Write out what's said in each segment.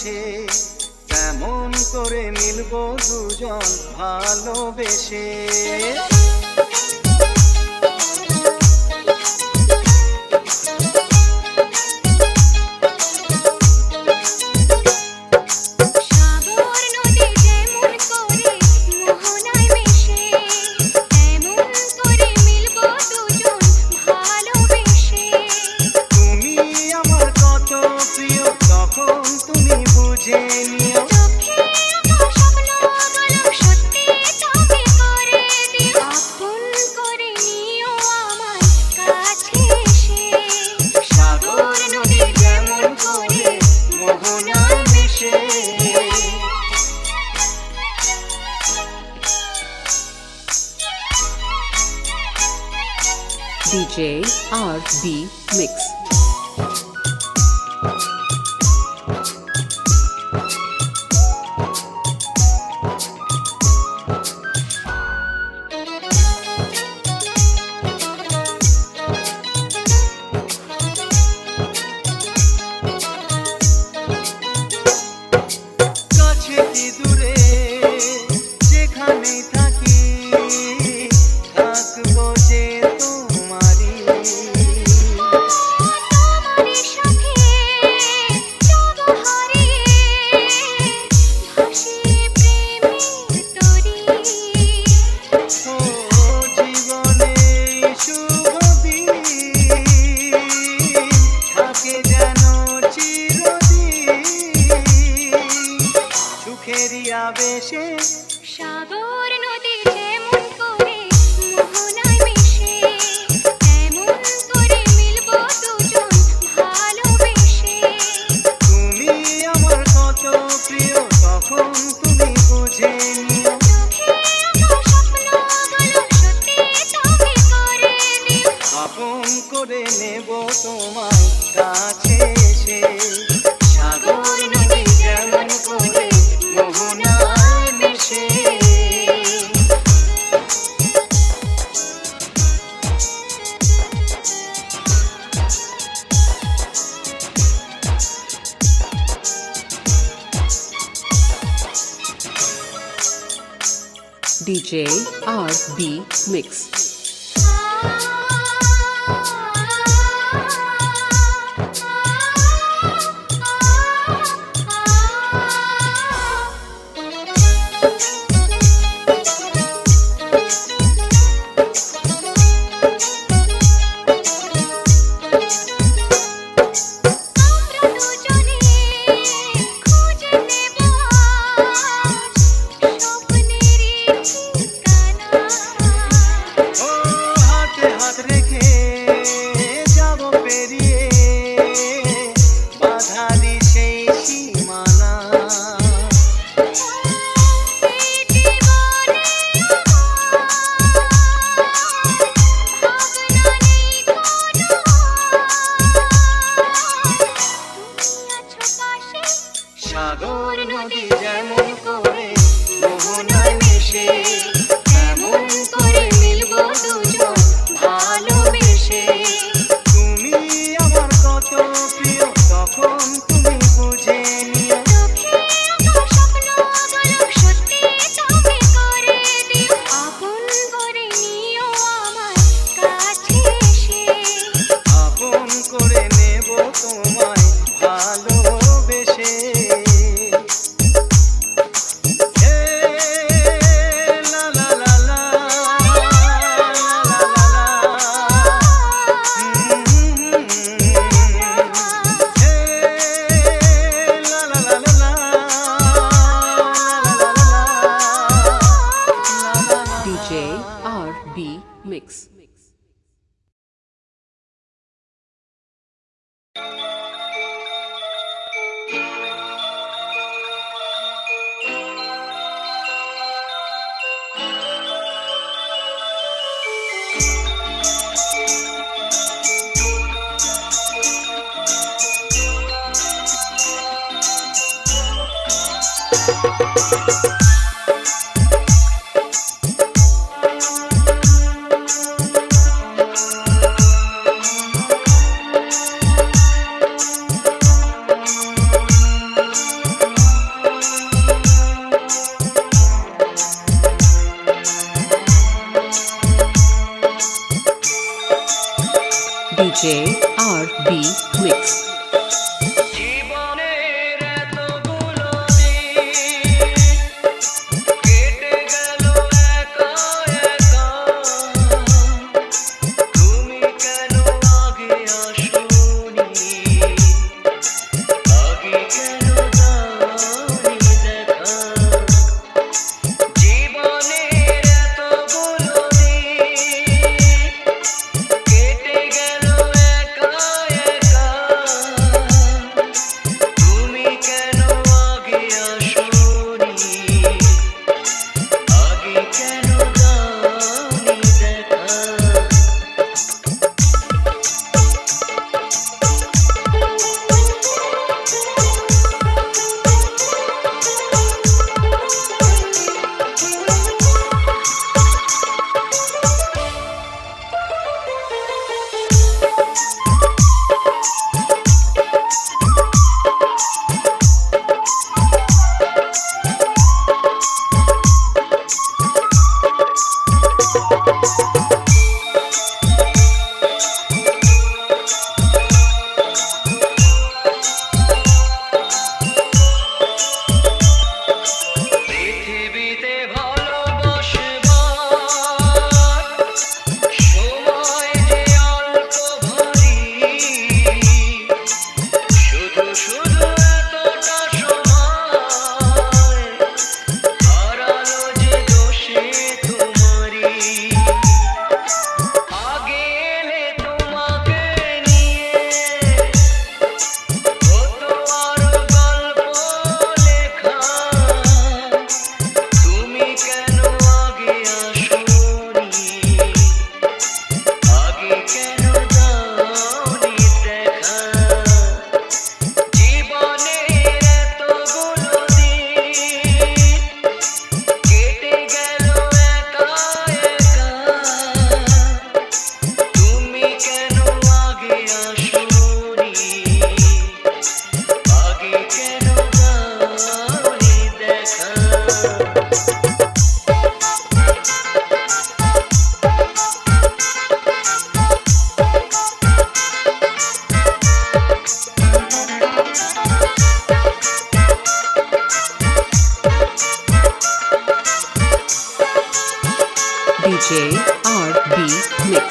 কাছে, কেমন করে মিলবো দুজন ভালোবেসে। DJ RB Mix. সাগর নদী যেমন করে মোহনায় মিশে, এমন করে মিলবো দুজন ভালোবেসে। তুমি আমার কত প্রিয় তখন তুমি বুঝে নিও, চোখে আঁকা স্বপ্নগুলো সত্যি তুমি করে দিও। আপন করে নেব তোমায় কাছে এসে, সাগর নদী যেমন করে মোহনায় মিশে। DJ RB Mix. সাগর নদী যেমন করে মোহনায় মিশে, এমন করে মিলবো দুজন ভালোবেসে। তুমি আমার কত প্রিয় তখন তুমি বুঝে নিও, চোখে আঁকা স্বপ্নগুলো সত্যি তুমি করে দিও। আপন করে নিও আমার কাছে এসে, আপন করে নেব তোমায় ভালোবেসে। DJ RB Mix. DJ RB Mix. জীবনের এতগুলো দিন কেটে গেল একা একা, তুমি কেন আগে আসোনি, আগে কেন দাওনি দেখা। জীবনের এতগুলো দিন কেটে গেল একা একা, তুমি কেন আগে আসোনি, আগে কেন দাওনি দেখা। পৃথিবীতে ভালোবাসবার সময় যে অল্প ভারী, শুধু শুধু এতটা সময় হারালো যে দোষে তোমারই। আগে এলে তোমাকে নিয়ে হতো আরো গল্প লেখা, তুমি কেন আগে আসোনি, আগে কেন দাওনি দেখা। জীবনের এতগুলো দিন কেটে গেল একা একা, তুমি কেন আগে আসোনি, আগে কেন দাওনি দেখা। DJ RB Mix.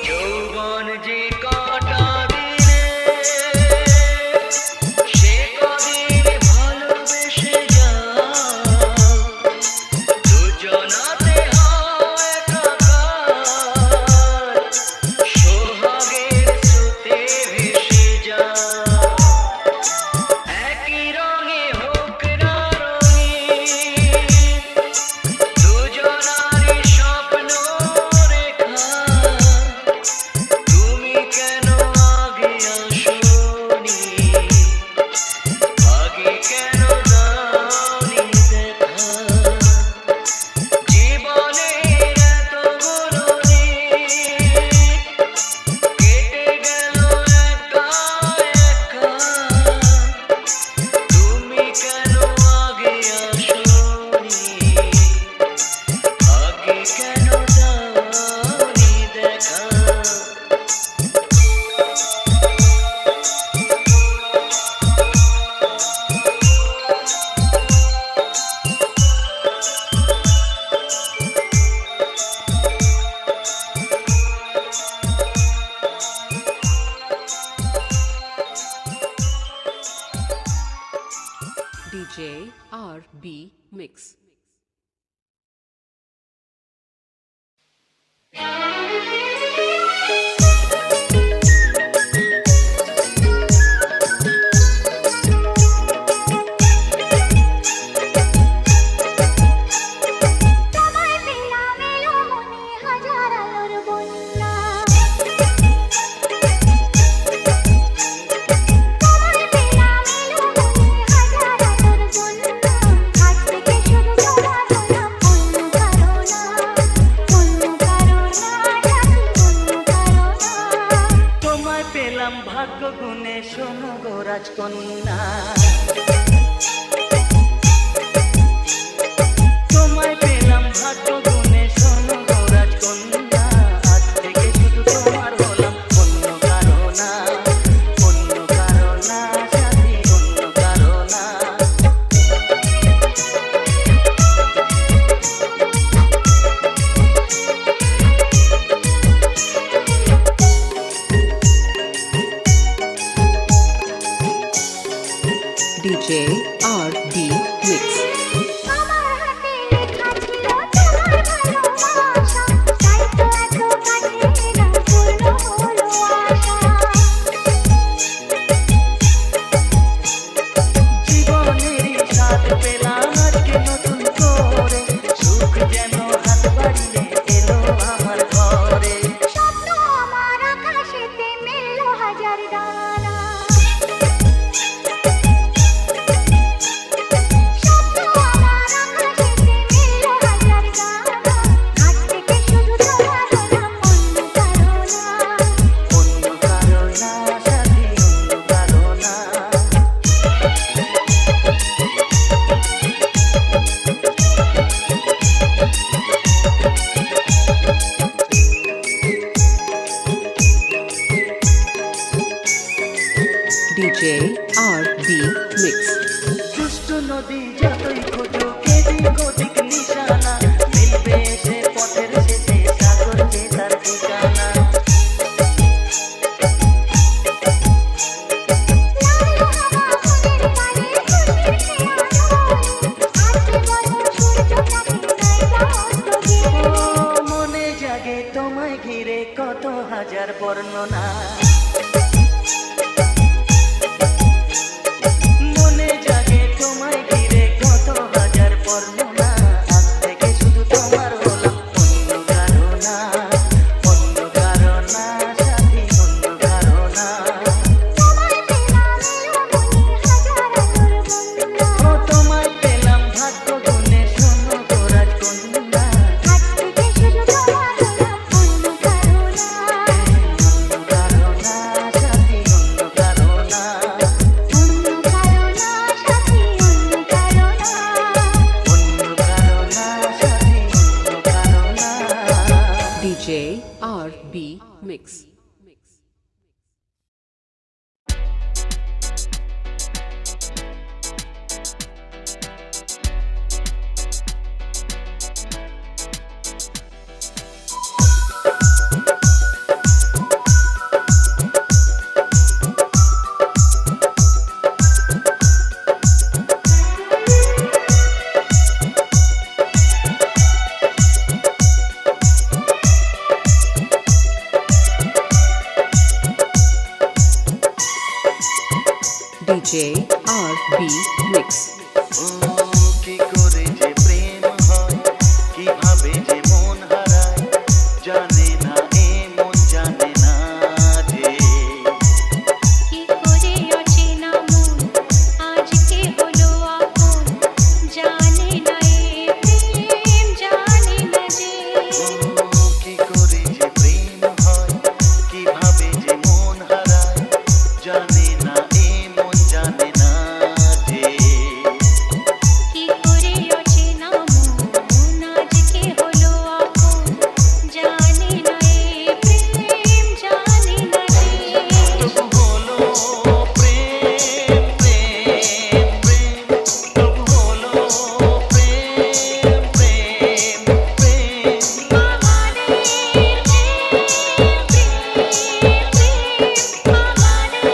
যৌবন যে কটা দিনে সে কদিন ভালোবেসে যাও, দুজনাতে হয় একাকার, সোহাগের স্রোতে ভেসে যাও। একই রঙে হোক না রঙিন, দুজনারই স্বপ্ন রেখা, তুমি কেন আগে আসোনি, আগে কেন দাওনি দেখা। জীবনের এতগুলো দিন কেটে গেল একা একা, তুমি কেন আগে আসোনি, আগে কেন দাওনি দেখা। DJ RB Mix. তোমায় পেলাম এলো মনে হাজার আলোর বন্যা। ভাগ্য গুণে শোনো গো রাজকন্যা, তোমায় পেলাম ভাগ্য গুণে শোনো গো রাজকন্যা, আজ থেকে শুধু তোমার হলাম, অন্য কারো না, অন্য কারো না সাথী, অন্য কারো না। DJ RB Mix. আমার হাতে লেখা ছিল তোমার ভালোবাসা, তাই তো এত কাছে না পূর্ণ হলো আশা। জীবনেরই স্বাদ পেলাম আজকে নতুন করে, সুখ যেন হাত বাড়িয়ে এলো আমার ঘরে। স্বপ্ন আমার আকাশেতে মেললো হাজার ডানা, স্বপ্ন আমার আকাশেতে মেললো হাজার ডানা, আজ থেকে শুধু তোমার হলাম, অন্য কারো না। অন্য কারো না সাথী, অন্য কারো না। DJ RB Mix. দুষ্ট নদী যতই খোঁজো এদিক ওদিক নিশানা, মিলবে সে পথের শেষে সাগর যে তার ঠিকানা। লালু হাওয়া মনের পানে খুশির খেয়ানো, আজকে বলো সূর্যটাকে নাইবা অস্ত গেলে। ও মনে জাগে তোমায় ঘিরে কত হাজার বর্ণনা, মনে জাগে তোমায় ঘিরে কত হাজার বর্ণনা, আজ থেকে শুধু তোমার হলাম, অন্য কারো না, অন্য কারো না সাথী, অন্য কারো না। তোমায় পেলাম এলো মনে হাজার আলোর বন্যা, ও তোমায় পেলাম ভাগ্য গুণে শোনো গো রাজকন্যা, আজ থেকে শুধু তোমার হলাম, অন্য কারো না। অন্য কারো না সাথী, অন্য কারো না। অন্য কারো না সাথী, অন্য কারো না। অন্য কারো না সাথী, অন্য কারো না। DJ RB Mix. DJ RB Mix. ও কি করে যে প্রেম হয়, কিভাবে যে মন হারায়, জানে না এ মন জানে না যে। কি করে অচেনা মন আজকে হলো আপন, জানে না এ প্রেম, জানে না যে। ও কি করে যে প্রেম হয়, কিভাবে যে মন হারায়, জানে না এ মন জানে না যে। কি করে অচেনা মন আজকে হলো আপন, জানে না এ প্রেম, জানে না যে। তবু হলো প্রেম প্রেম প্রেম, তবু হলো প্রেম প্রেম প্রেম। আমাদের প্রেম, প্রেম, প্রেম, আমাদের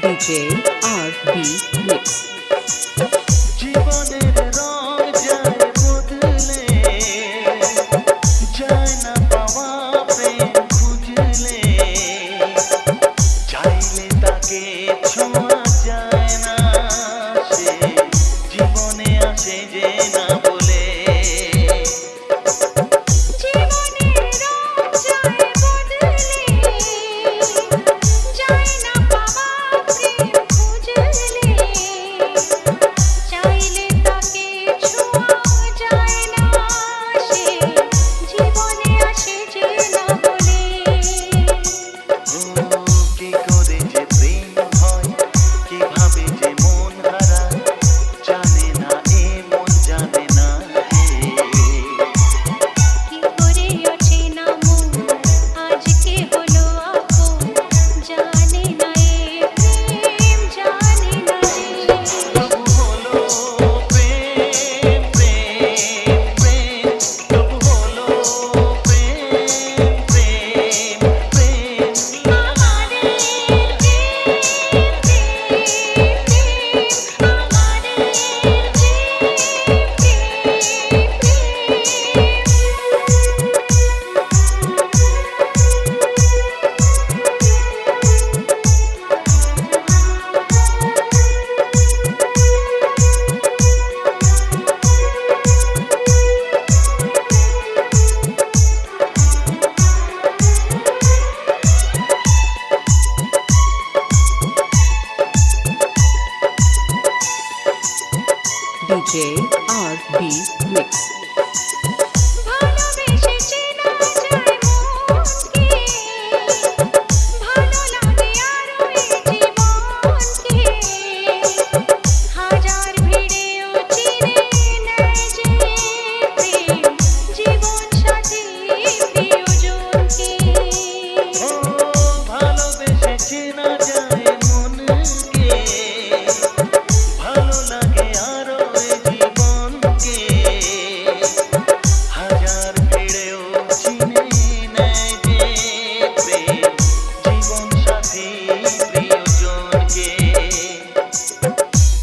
DJ RB Mix. জীবনের রং যায় বদলে, যায় না পাওয়া প্রেম খুঁজলে, চাইলে তাকে ছোঁয়া যায় না, সে জীবনে আসে যে না বলে। DJ RB Mix. ভালোবেসে চেনা যায় মনকে, ভালো লাগে আরো এই জীবনকে, হাজার ভিড়েও চিনে নেয় যে প্রেম, জীবন সাথী প্রিয়জনকে। ও ভালোবেসে চেনা যায় মনকে, ভালো লাগে আরো এ জীবনকে, হাজার ভিড়েও চিনে নেয় যে প্রেম, জীবন সাথী প্রিয়জনকে।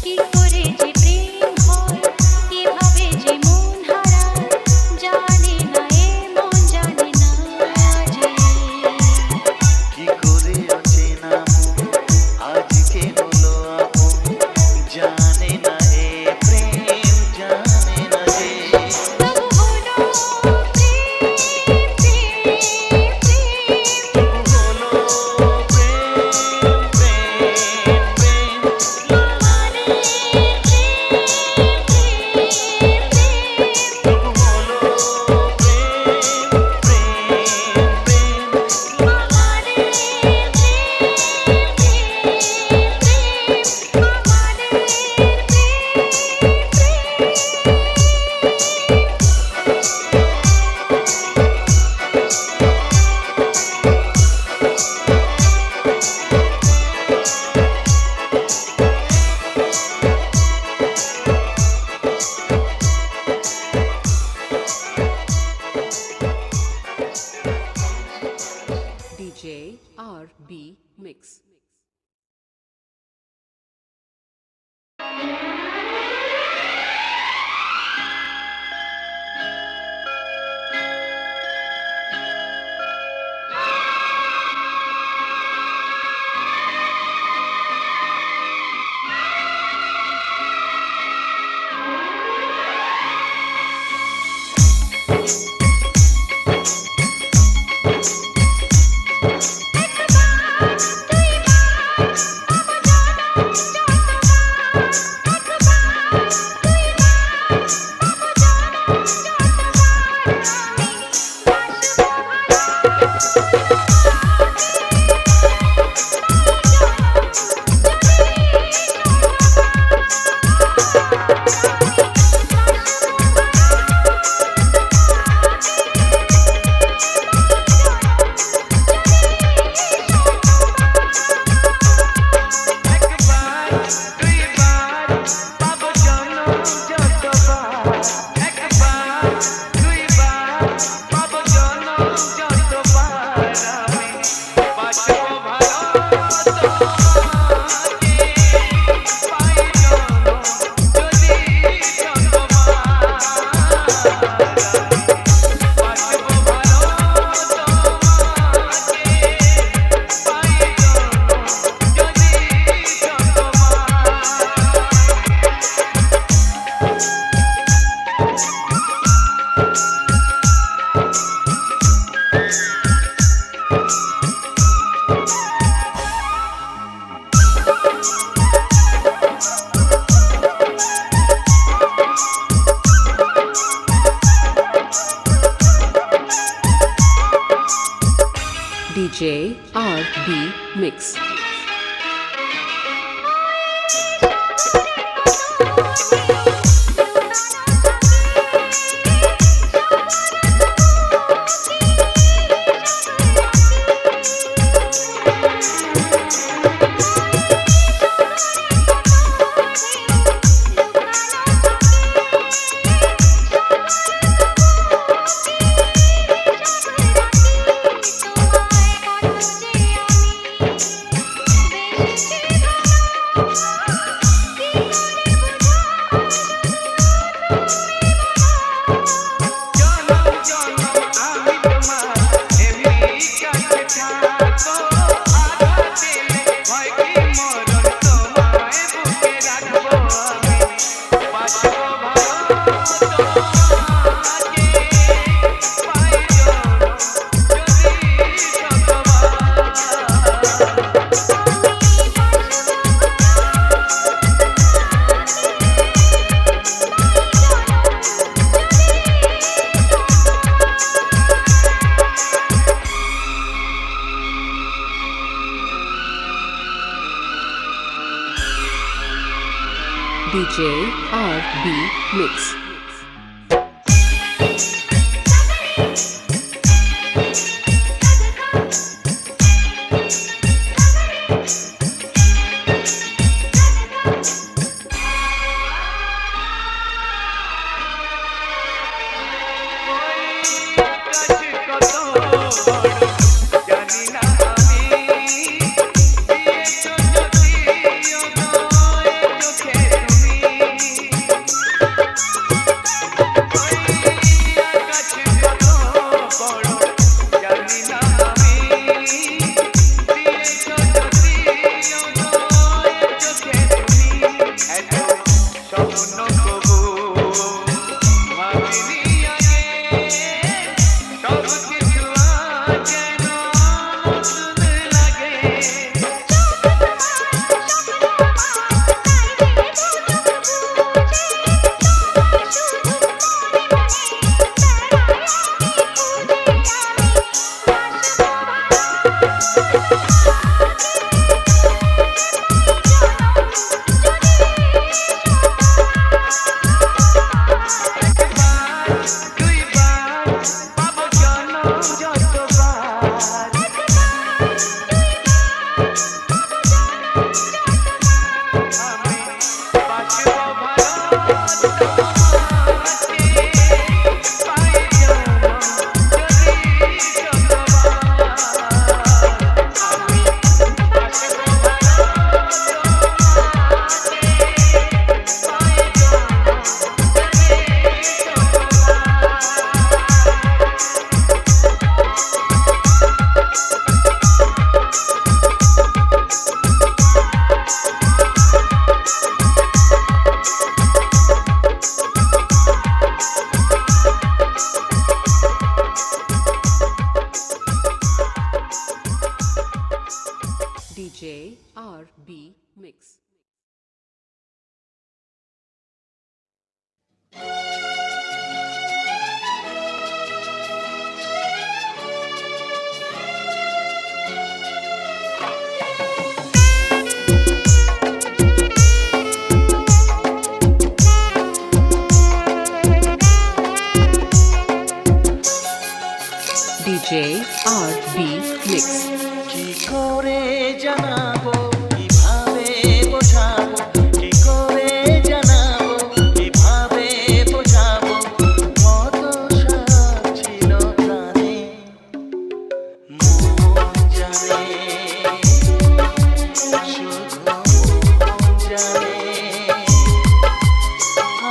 কি করে যে প্রেম হয়, কিভাবে যে মন হারায়, জানে না এ মন জানে না যে। কি করে অচেনা মন আজকে হলো আপন, জানে না এ প্রেম জানে না যে। তবু হলো প্রেম, প্রেম, প্রেম। হলো প্রেম প্রেম প্রেম আমারে প্রেম, প্রেম, প্রেম। তবু হলো প্রেম প্রেম প্রেম আমারে প্রেম, প্রেম, প্রেম। আমারে DJ RB Mix. একবার দুইবার পাবো জনম যতবার, একবার দুইবার পাবো জনম যতবার, আমি বাসবো ভালো তোমাকে, পাই জনম যদি যতবার, বাসবো ভালো তোমাকে, পাই জনম যদি যতবার। DJ RB Mix. তোমায় DJ RB Mix. DJ RB Mix. DJ RB Mix. কি করে জানাবো কিভাবে বোঝাবো কি করে জানাবো কিভাবে বোঝাবো কত সাথ ছিল প্রাণে মন জানে শুধু মন জানে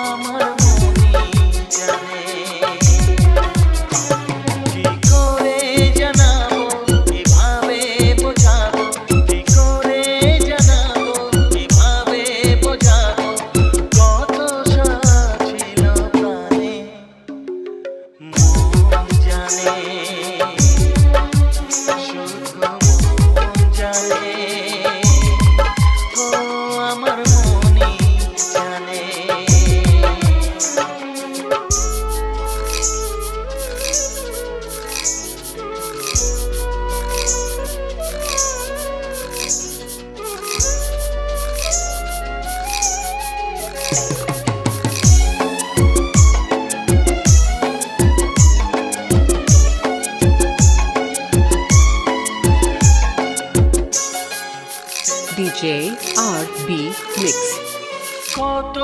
আমার মনই জানে কি করে জানাবো কিভাবে বোঝাবো কি করে জানাবো কিভাবে বোঝাবো কত সাথ ছিল প্রাণে মন জানে শুধু মন জানে ও আমার মনই জানে DJ RB Mix. কত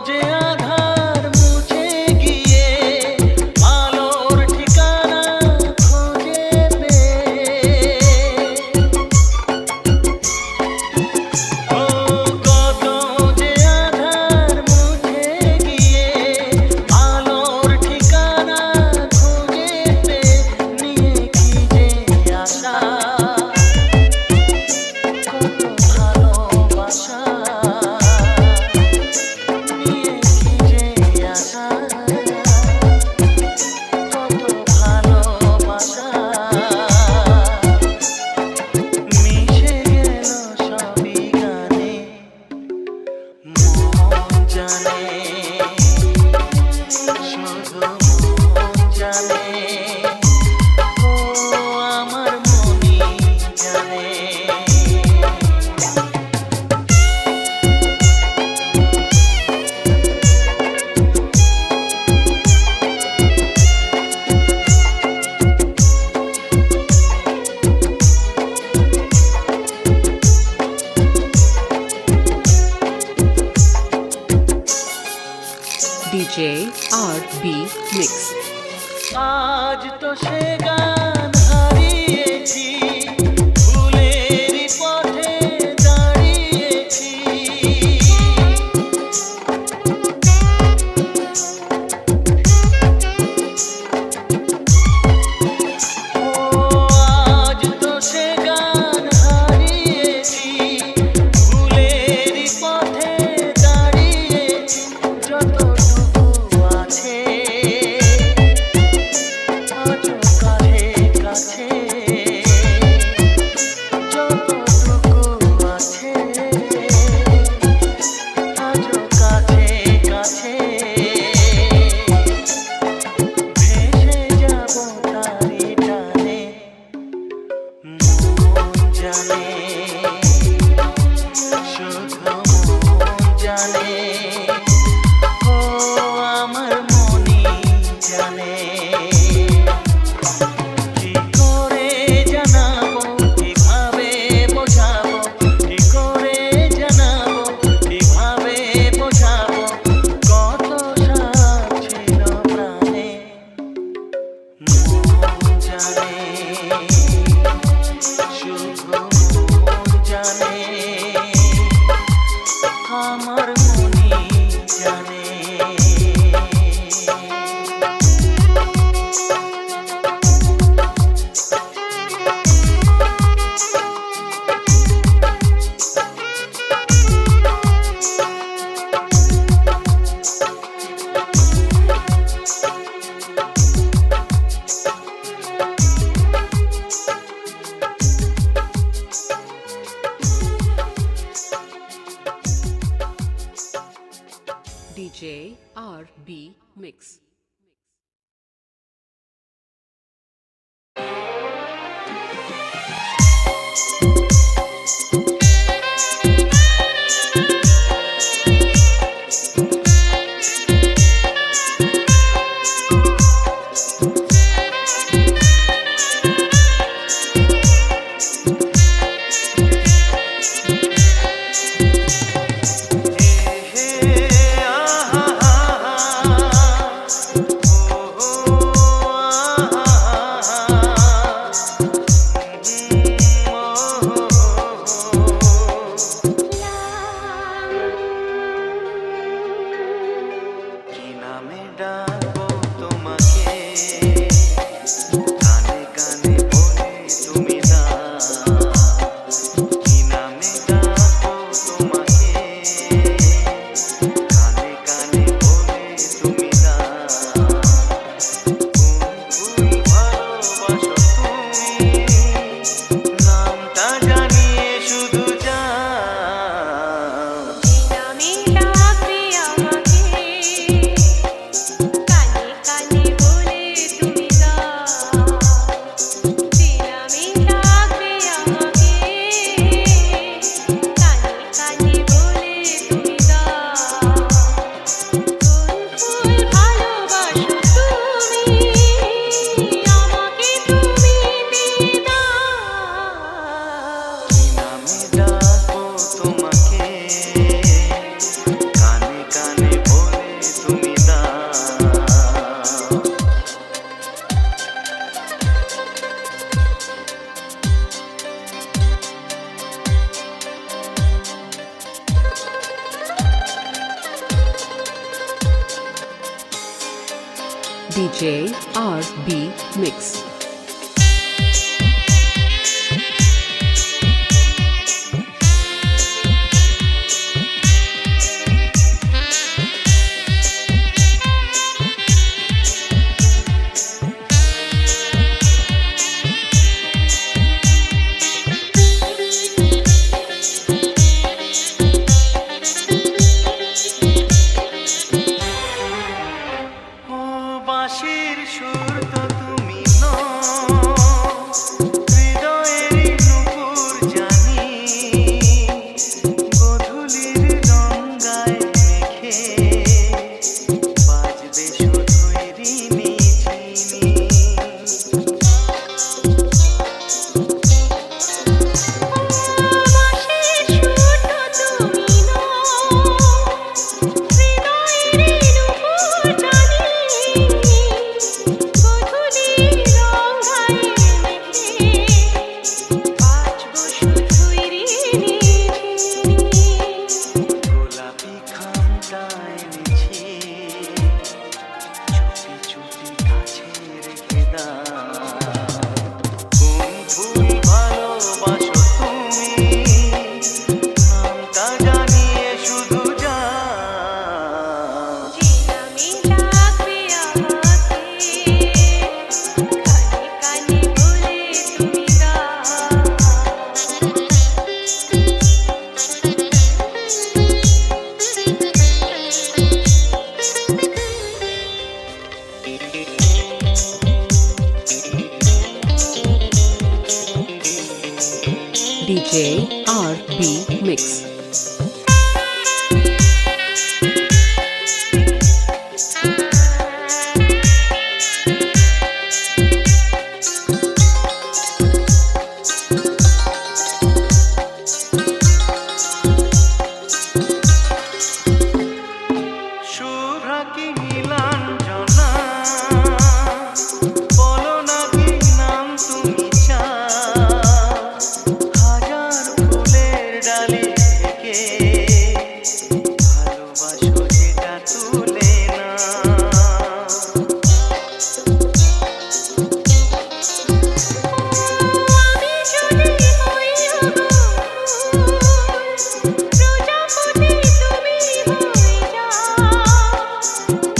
যে আধার মুছে গিয়ে আলোর ঠিকানা খোঁজে পেয়ে ও কত যে আধার মুছে গিয়ে আলোর ঠিকানা খোঁজে পেয়ে নিয়ে কি যে আশা কত ভালোবাসা নিয়ে DJ RB Mix. আজ তো সে গান হারিয়েছি, ভুলেরই পথে দাঁড়িয়েছি। ও আজ তো সে গান হারিয়েছি, ভুলেরই পথে দাঁড়িয়েছি। যতটুকু আছে আজও কাছে কাছে, যতটুকু আছে আজও কাছে কাছে। ভেসে যাব তারি টানে, মন জানে, শুধু মন জানে। ও আমার মনই জানে। কি করে জানাবো, কিভাবে বোঝাবো, কি করে জানাবো, কিভাবে বোঝাবো। কত সাপ ছিল প্রাণে, মন জানে, শুধু মন জানে, আমার মনই জানে। DJ RB Mix. কি নামে ডাকবো তোমাকে, কানে কানে বলে তুমি না। কি নামে ডাকবো তোমাকে, কানে কানে বলে তুমি না। কোন ভালোবাসো তুমি, নামটা জানিয়ে শুধু যাও। নামে ডাকবে আমাকে, কানে কানে বলে তুমি দাও। নামে ডাকবে আমাকে, কানে কানে বলে তুমি দাও। কোন ফুল ভালোবাসো তুমি, আমাকে তুমি দিয়ে দাও। কি নামে ডাকবো তোমাকে, কানে কানে বলে তুমি দাও। DJ RB Mix. ও বাঁশির সুর তো তুমি DJ RB Mix. শুভ্রা কি নীলাঞ্জনা, বলো না কি নাম তুমি চাও, হাজার ফুলের ডালি থেকে ভালোবাসো যেটা তুলে না। আমি যদি হই প্রজাপতি তুমি হয়ে যাও,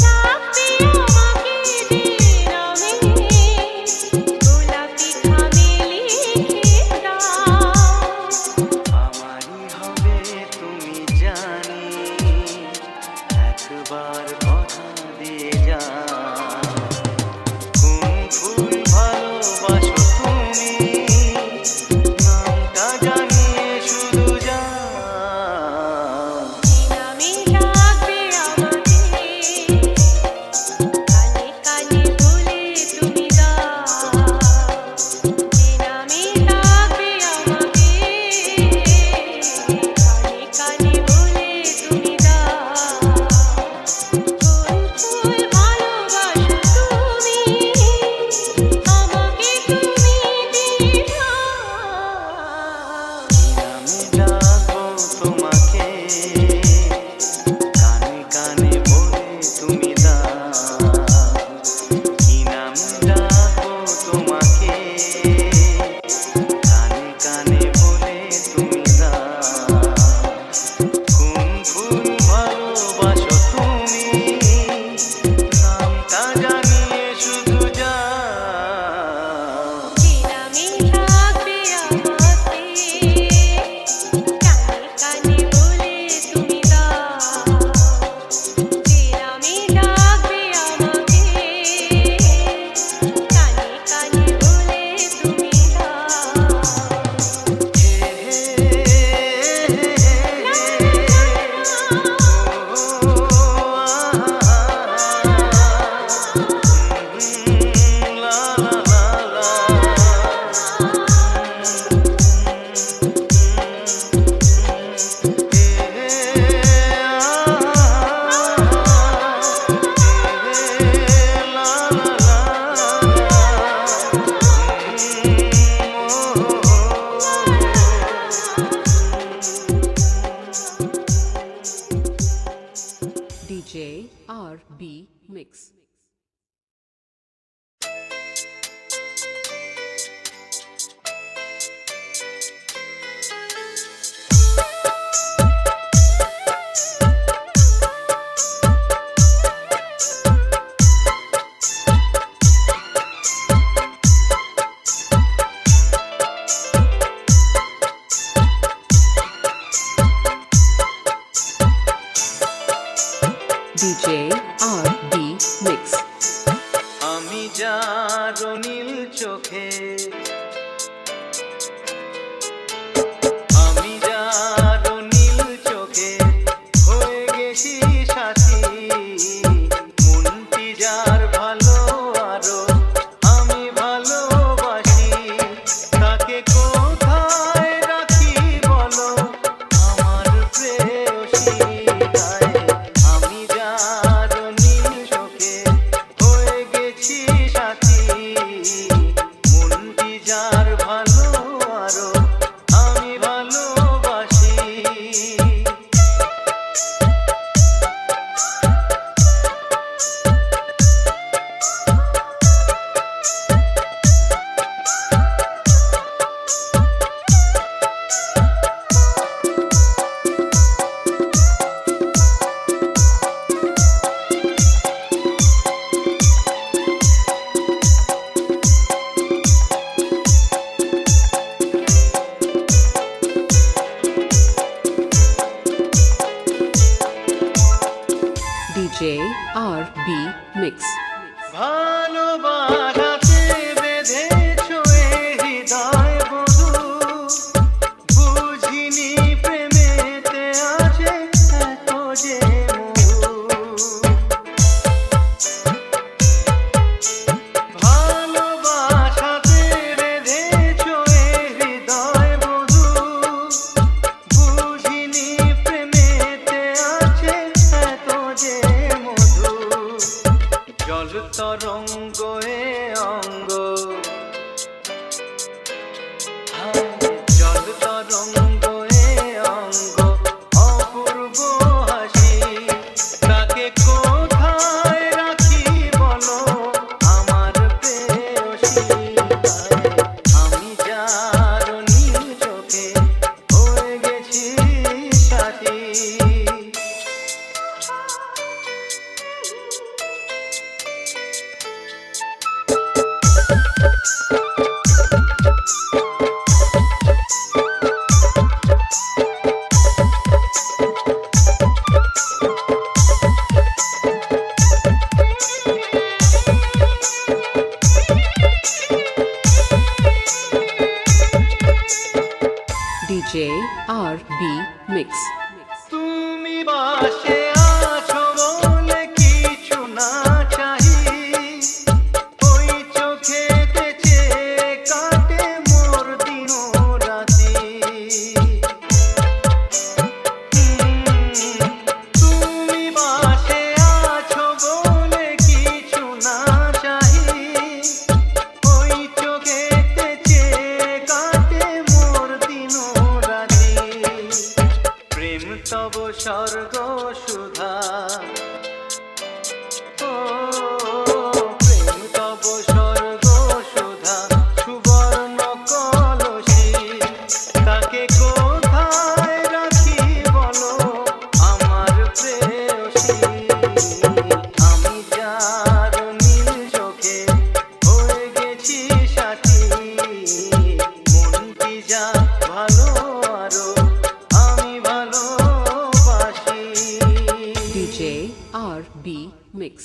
ডাকবে আমাকে যে নামে, গোলাপি খামে লিখে দাও। আমারই হবে তুমি জানি, একবার কথা দিয়ে যা। কোন ফুল ভালোবাসো তুমি, নামটা জানিয়ে শুধু যা। নামে ডাকবে আমাকে, কানে কানে বলে তুমি দাও। নামে ডাকবে আমাকে, কানে কানে বলে তুমি দাও। কোন ফুল ভালোবাসো তুমি, আমাকে তুমি দিয়ে দাও। নামে ডাকবো তোমাকে, কানে কানে বলে তুমি দাও। কি নামে ডাকবো তোমাকে, কানে কানে বলে তুমি দাও। কোন ফুল ভালোবাসো তুমি, নামটা জানিয়ে শুধু যাও। নামে ডাকবে আমাকে, কানে কানে বলে তুমি দাও। নামে ডাকবে আমাকে, কানে কানে বলে তুমি DJ RB Mix. DJ RB Mix. আমি যার নীল চোখে, আমি যার নীল চোখে হয়ে গেছি সাথী, মনটি যার ভালো আরো আমি ভালোবাসি, তাকে কোথায় রাখি বলো আমার প্রেয়সী। আমি যার নীল চোখে হয়ে গেছি সাথী, মনটি যার ভালো আরো আমি ভালোবাসি। DJ RB Mix. ভালোবাসাতে বেঁধেছো এ হৃদয় বধূ, তরঙ্গ এ অঙ্গ, জল তরঙ্গ এ অঙ্গ, অপূর্ব হাসি, তাকে কোথায় রাখি বলো আমার প্রেয়সী। আমি যার নীল চোখে হয়ে গেছি সাথী। DJ RB Mix. তুমি বাসে আছো বলে কিছু না চাহি, ওই চোখেতে চেয়ে কাটে মোর দিন রাতি। তুমি বাসে আছো বলে কিছু না চাহি, ওই চোখেতে চেয়ে কাটে মোর দিন রাতি। প্রেম তব স্বর্গ সুধা, ও প্রেম তব স্বর্গ সুধা, সুবর্ণ কলসি, তাকে কোথায় রাখি বলো আমার প্রেয়সী। আমি যার নীল চোখে হয়ে গেছি সাথী, মনটি যা ভালো আরো আমি ভালোবাসি। DJ RB Mix.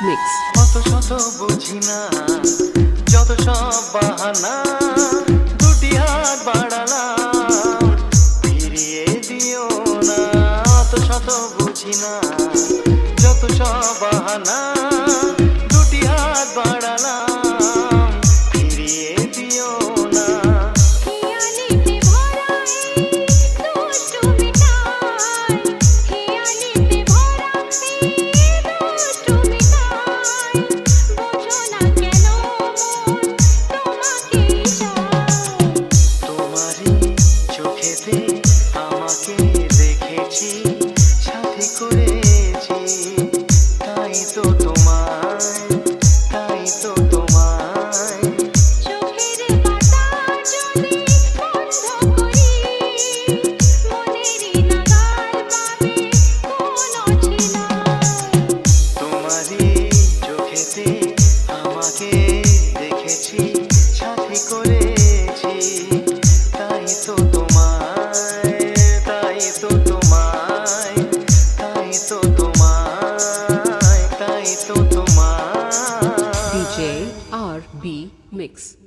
Mix. অত শত বুঝি না যত সব বাহানা দুটি হাত বাড়ালাম ফিরিয়ে দিও না অত শত বুঝি না যত সব বাহানা দুটি হাত বাড়ালাম ফিরিয়ে দিও না খেয়ালিতে ভরা এই দুষ্টু মিঠাই খেয়ালিতে ভরা এই দুষ্টু মিঠাই বোঝো না কেন মন তোমাকেই চায় তোমারই চোখেতে আমাকে দেখেছি সাথী করেছি তাই তো তোমায় চোখের পাতা যদি বন্ধ করি মনেরই নাগাল পাবে কোন ছিনায় তোমারই চোখেতে আমাকে দেখেছি সাথী করেছি তাই তো তোমায় তাই তো তোমায় তাই তো তোমায় তাই তো তোমায় DJ RB Mix.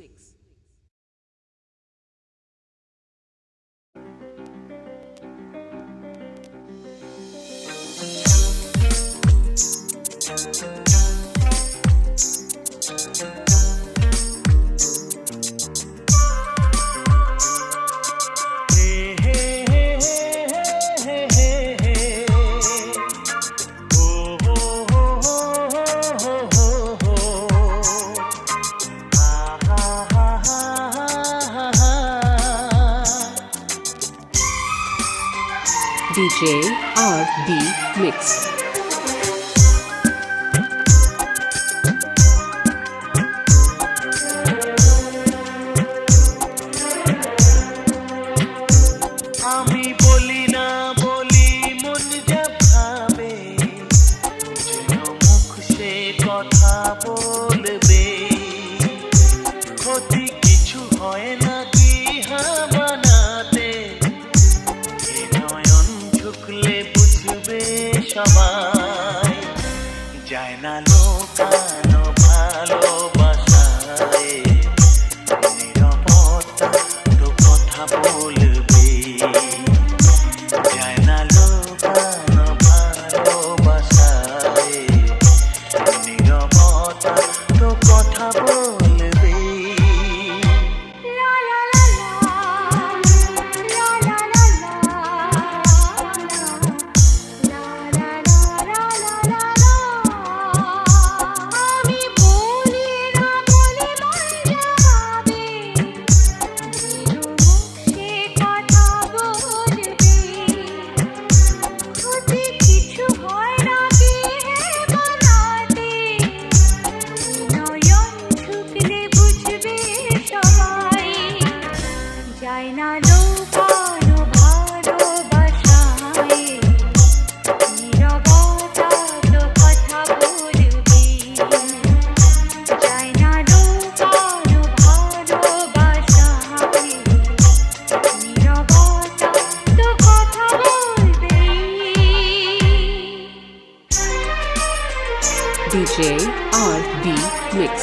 DJ RB Mix. আমি বলি না বলি মন যা ভাবে যেন মুখ সে কথা বলবে ক্ষতি কিছু হয় না কি বানাতে এ নয়ন ঝুঁকলে বুঝবে সবাই যায় না লোকানো ভালোবাসায় নিরবতা তো কথা বলবে যায় না লোকানো ভালোবাসায় নিরবতা তো কথা বলবে লা লা লা লা লা লা লা আমি বলি না বলি মন যাবে মুখ সে কথা বলবে ক্ষতি কিছু হয় না কি বানাতে নয়ন ঝুঁকলে বুঝবে সবাই যায় না লোকানো ভালোবাসায় নীরবতা তো কথা বলবে যায় না লোকানো ভালোবাসায় নীরবতা তো কথা বলবে DJ RB Mix.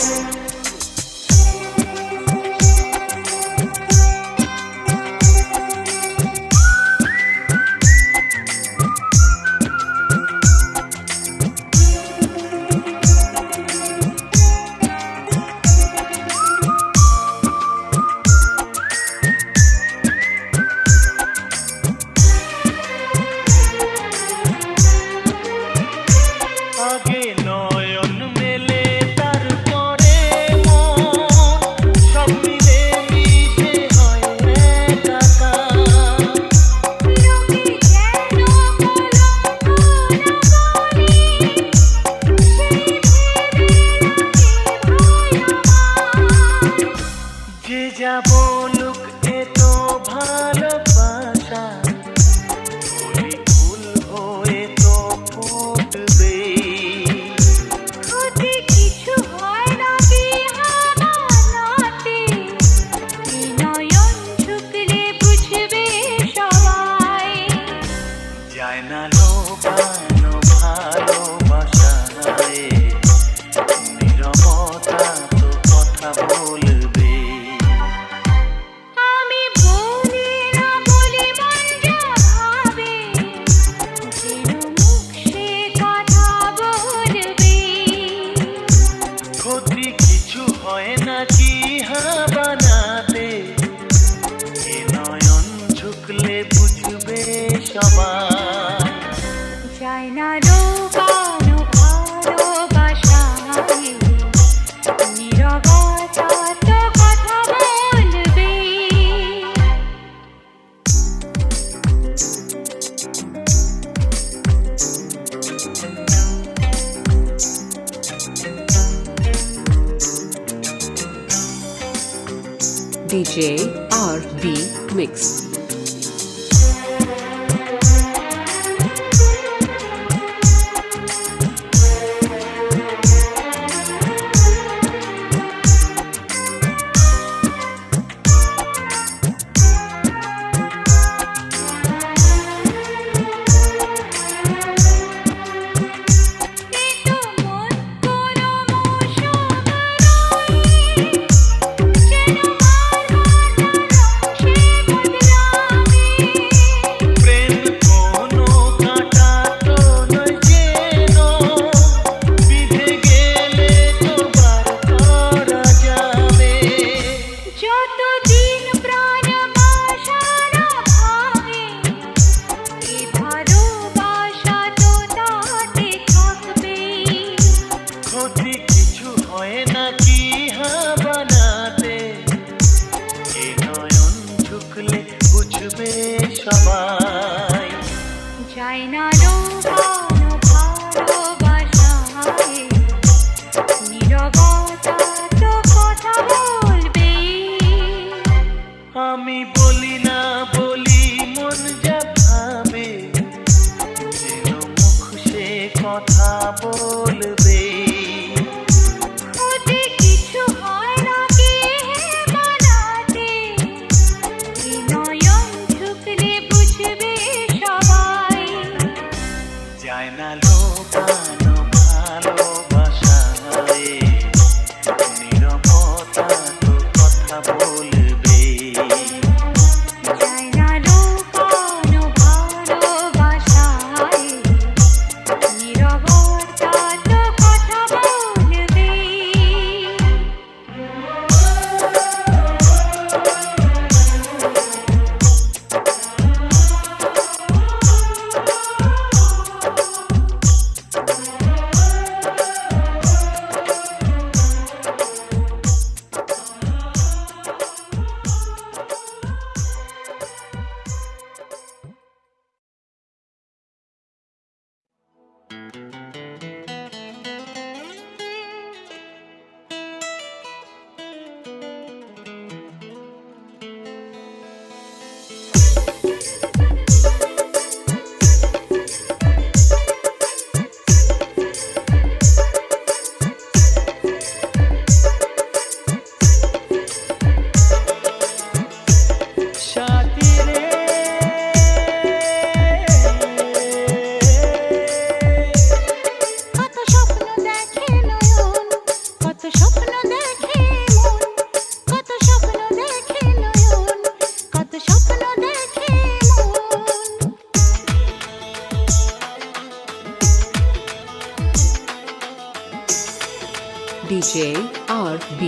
আগে নয়ন মেলে তারপর যায় না লোকানো ভালোবাসায় না লুকানো ভালোবাসায় নীরবতা তো কথা বলবে। DJ RB Mix. প্রেম কোনো কাঁটা তো নয় যেন, বিধে গেলে তো বার করা যাবে। যতদিন প্রাণ বাসনা ভাঙে এ ভালোবাসা তো তাতে থাকবে। ক্ষতি কিছু হয় না কি বানাতে, এ নয়ন ঝুঁকলে বুঝবে সবাই। যায় না লুকানো ভালোবাসায় নীরবতা তো কথা বলবে। আমি বলি না বলি মন যা ভাবে, যেন মুখ সে কথা বলবে। ক্ষতি কিছু হয় না কি বানাতে, এ নয়ন ঝুঁকলে বুঝবে সবাই। যায় না লোকানো ভালোবাসায় নীরবতা তো কথা বলবে। যায় না লুকানো ভালোবাসায় নীরবতা তো কথা বলবে। সাথী রে, কত স্বপ্ন দেখে নয়ন, কত স্বপ্ন দেখে মন, কত স্বপ্ন দেখে নয়ন, কত স্বপ্ন দেখে মন। DJ RB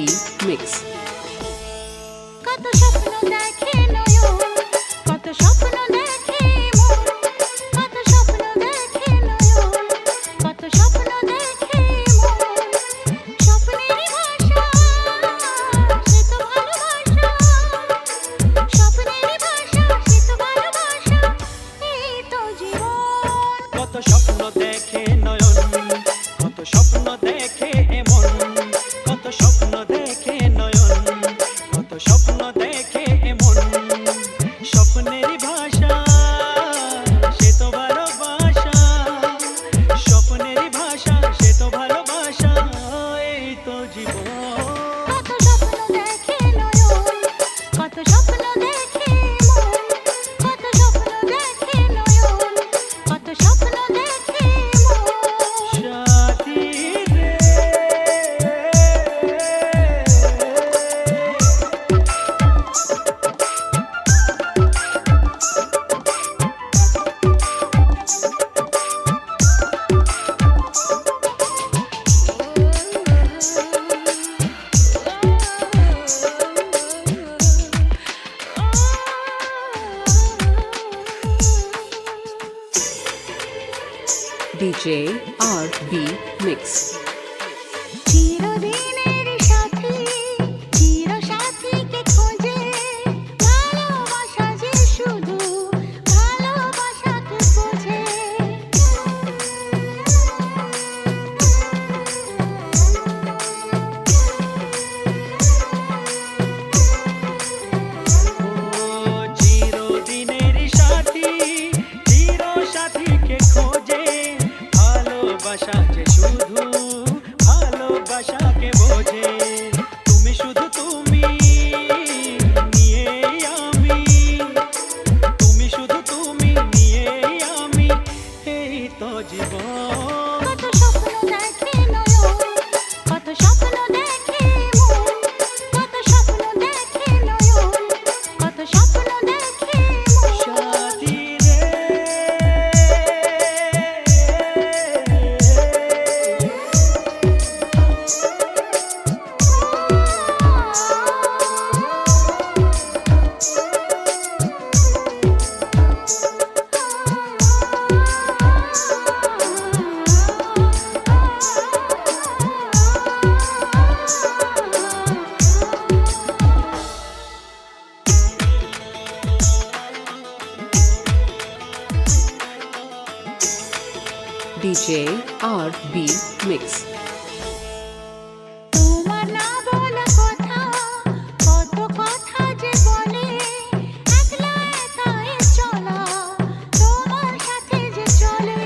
Mix. কত স্বপ্ন দেখে নয়ন, কত স্বপ্ন দেখে মন, কত স্বপ্ন দেখে নয়ন, কত স্বপ্ন দেখে মন। স্বপ্নেরই ভাষা সে তো ভালোবাসা, স্বপ্নেরই ভাষা সে তো ভালোবাসা, এই তো জীবন। কত স্বপ্ন দেখে নয়ন, কত স্বপ্ন দেখে এমন, কত স্বপ্ন দেখে নয়ন, কত স্বপ্ন দেখে এমন। স্বপ্নেরই ভাষা সে তো ভালোবাসা, স্বপ্নেরই ভাষা সে তো ভালোবাসা, এই তো জীবন। কত স্বপ্ন দেখে নয়ন, কত স্বপ্ন দেখে মন, কত স্বপ্ন দেখে নয়ন, কত স্বপ্ন দেখে মন। সাথী DJ RB Mix. চিরদিনের সাথী চির সাথীকে খোঁজে ভালোবাসা যে শুধু ভালোবাসাকে বোঝে চিরদিনের সাথী চির সাথীকে খোঁজে ভালোবাসা যে শুধু ভালোবাসাকে বোঝে তুমি শুধু তুমি নিয়ে আমি তুমি শুধু তুমি নিয়ে আমি এই তো জীবন কত স্বপ্ন দেখে নয়ন কত স্বপ্ন দেখে মন কত স্বপ্ন দেখে নয়ন কত স্বপ্ন দেখে মন সাথী রে DJ RB Mix. তোমার না বলা কথা কত কথা যে বলে একলা একাই চলা তোমার সাথে যে চলে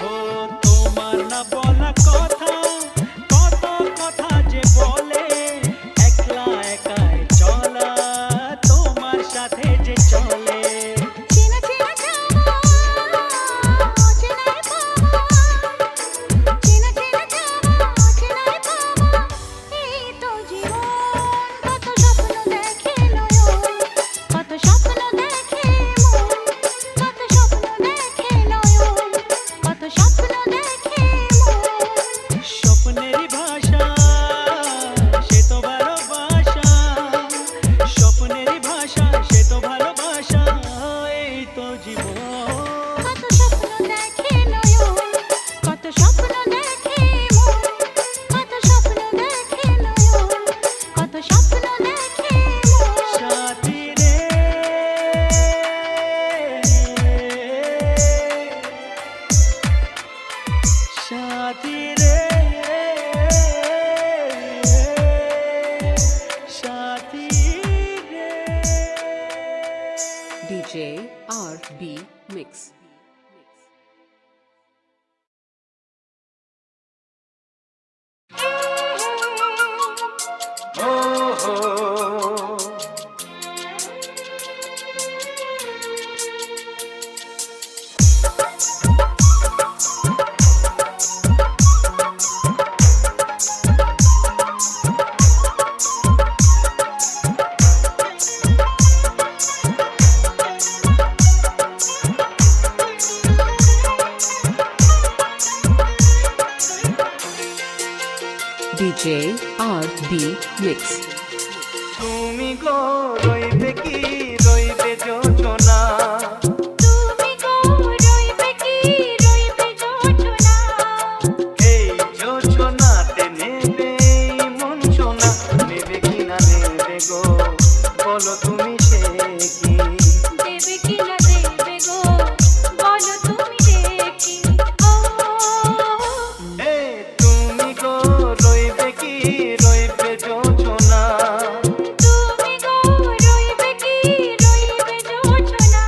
ও তোমার না বলা কথা কত কথা যে বলে একলা একাই চলা তোমার সাথে যে চলে চিনা চিনা যাওয়া অচেনাই পাওয়া চিনা চিনা যাওয়া অচেনাই পাওয়া এই তো জীবন কত স্বপ্ন দেখে নয়ন কত স্বপ্ন দেখে মন কত স্বপ্ন দেখে নয়ন কত স্বপ্ন দেখে মন স্বপ্নেরই ভাষা সে তো ভালোবাসা স্বপ্নেরই ভাষা সে তো ভালোবাসা এই তো জীবন কত স্বপ্ন দেখে নয়ন কত স্বপ্ন দেখে মন কত স্বপ্ন দেখে নয়ন কত স্বপ্ন দেখে মন সাথী রে সাথী রে সাথী রে DJ RB Mix. ও হো DJ RB Mix. তুমি গো রইবে কি রইবে যোজনা তুমি গো রইবে কি রইবে যোজনা এই যোজনাতে নেবে মন সোনা নেবে কি না নেবে গো বলো তুমি সে কি দেবে কি না দেবে গো বলো তুমি দেখি ও এ তুমি গো রইবে কি রইবে যোজনা তুমি গো রইবে কি রইবে যোজনা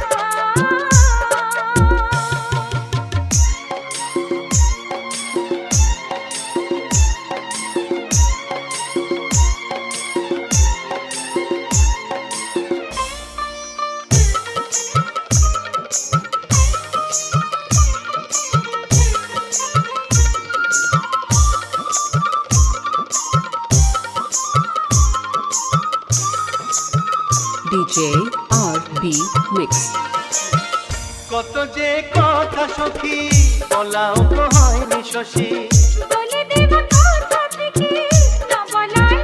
DJ RB Mix. কত যে কথা সখী বলাও তো হয়নি শশী বলে দেব কথা থেকে না বলার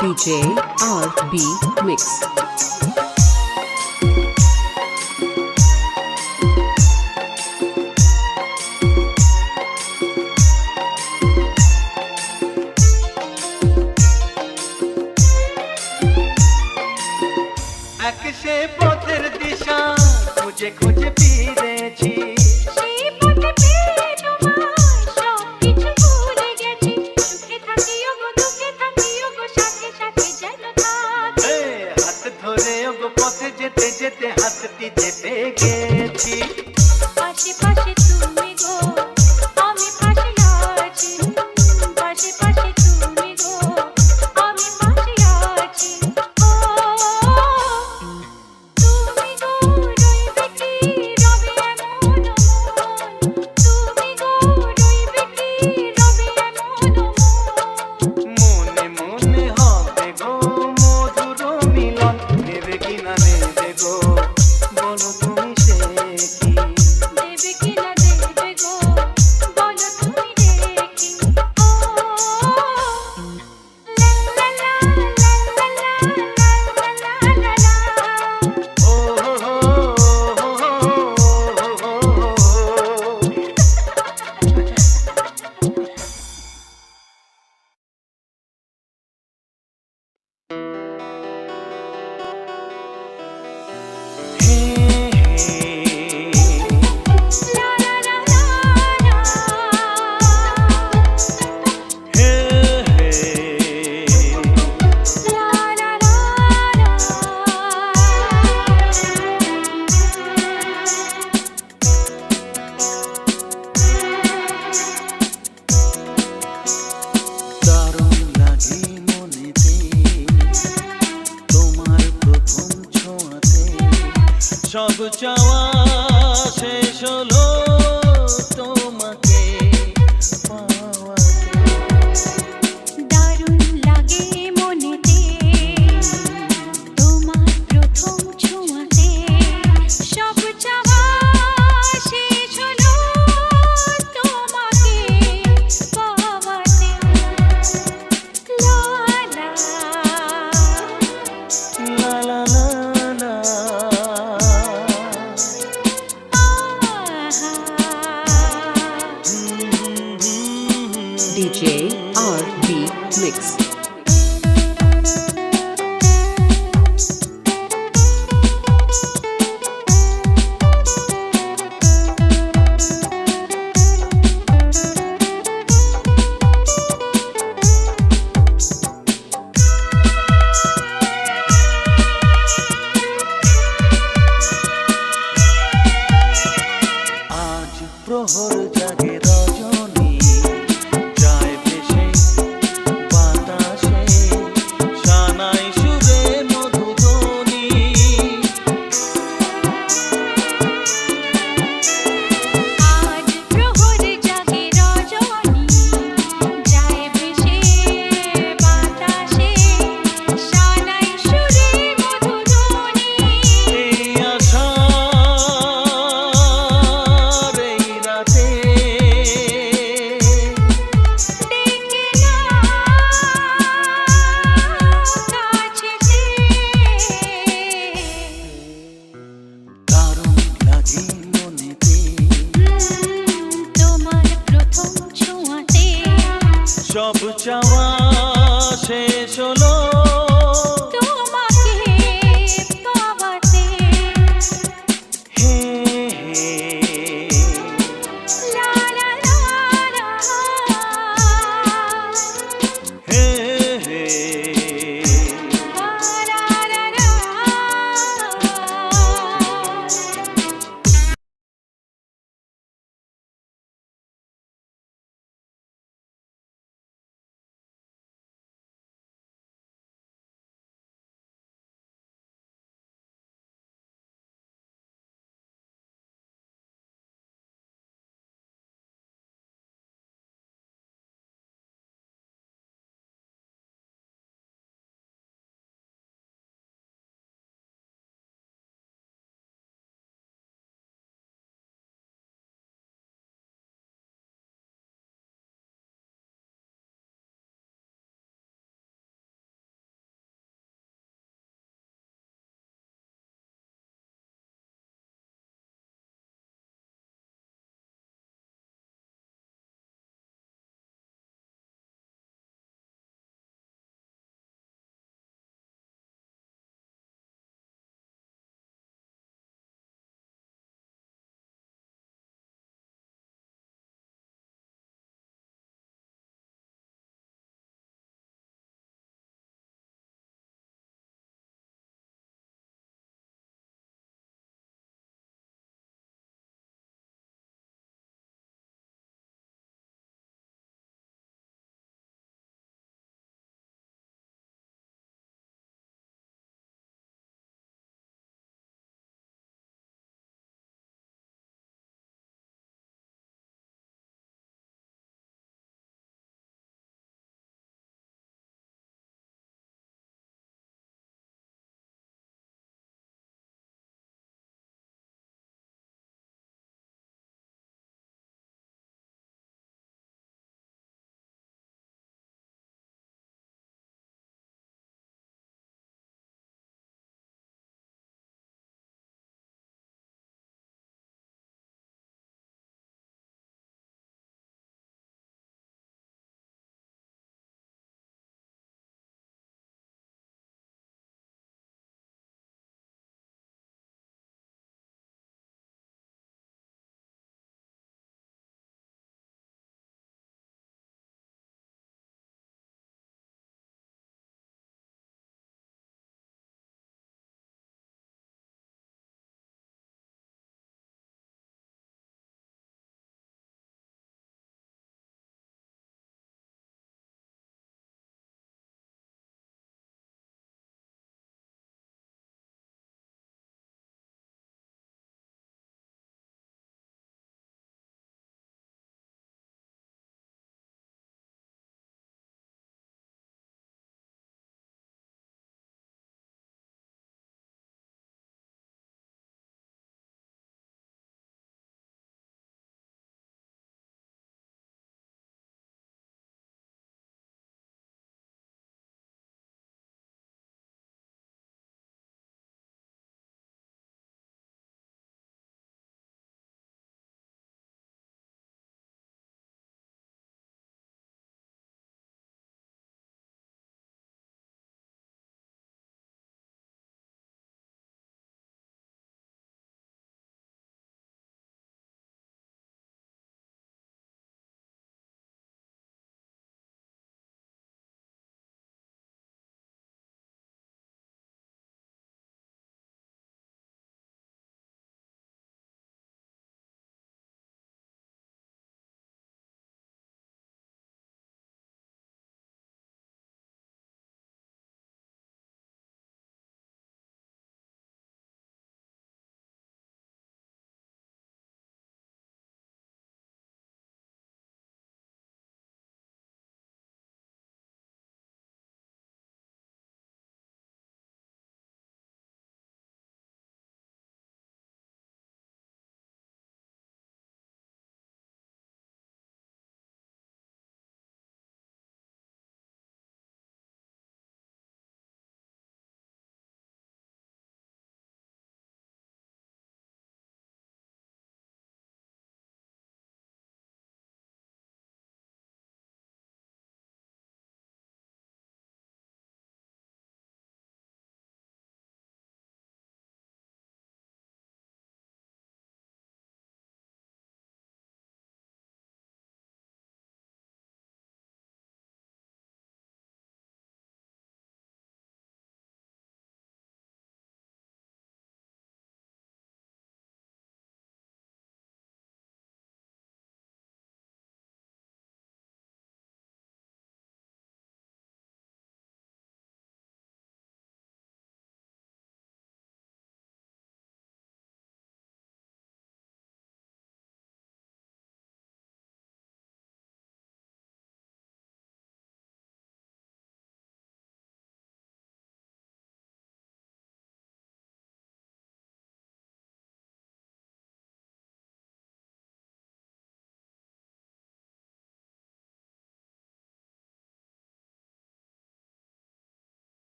DJ RB Mix. এক সে পথের দিশা খুঁজে খুঁজে ফিরেছি, সেই পথে পেয়ে তোমায় সবকিছু ভুলে গেছি। সুখে থাকিও গো দুঃখে থাকিও গো সাথে সাথে যেন থাকি। এ, হাত ধরে ওগো পথে যেতে যেতে হাতটি চেপে গেছি। পাশে পাশে তুমি গো আমি পাশে আছি, পাশে পাশে তুমি গো আমি পাশে আছি। ও তুমি গো রইবে কি রবে এমন মন, তুমি গো রইবে কি রবে এমন মন। মনে মনে হবে গো মধুর মিলন, নেবে কি না নেবে গো বলো তুমি সে কি। দেবে কি না দেবে গো বলো তুমি দেখি। ও লা লা লা লা লা লা লা লা। ও হো হো হো হো হো। দারুণ লাগে মনেতে তোমার প্রথম ছোঁয়াতে, সব চাওয়া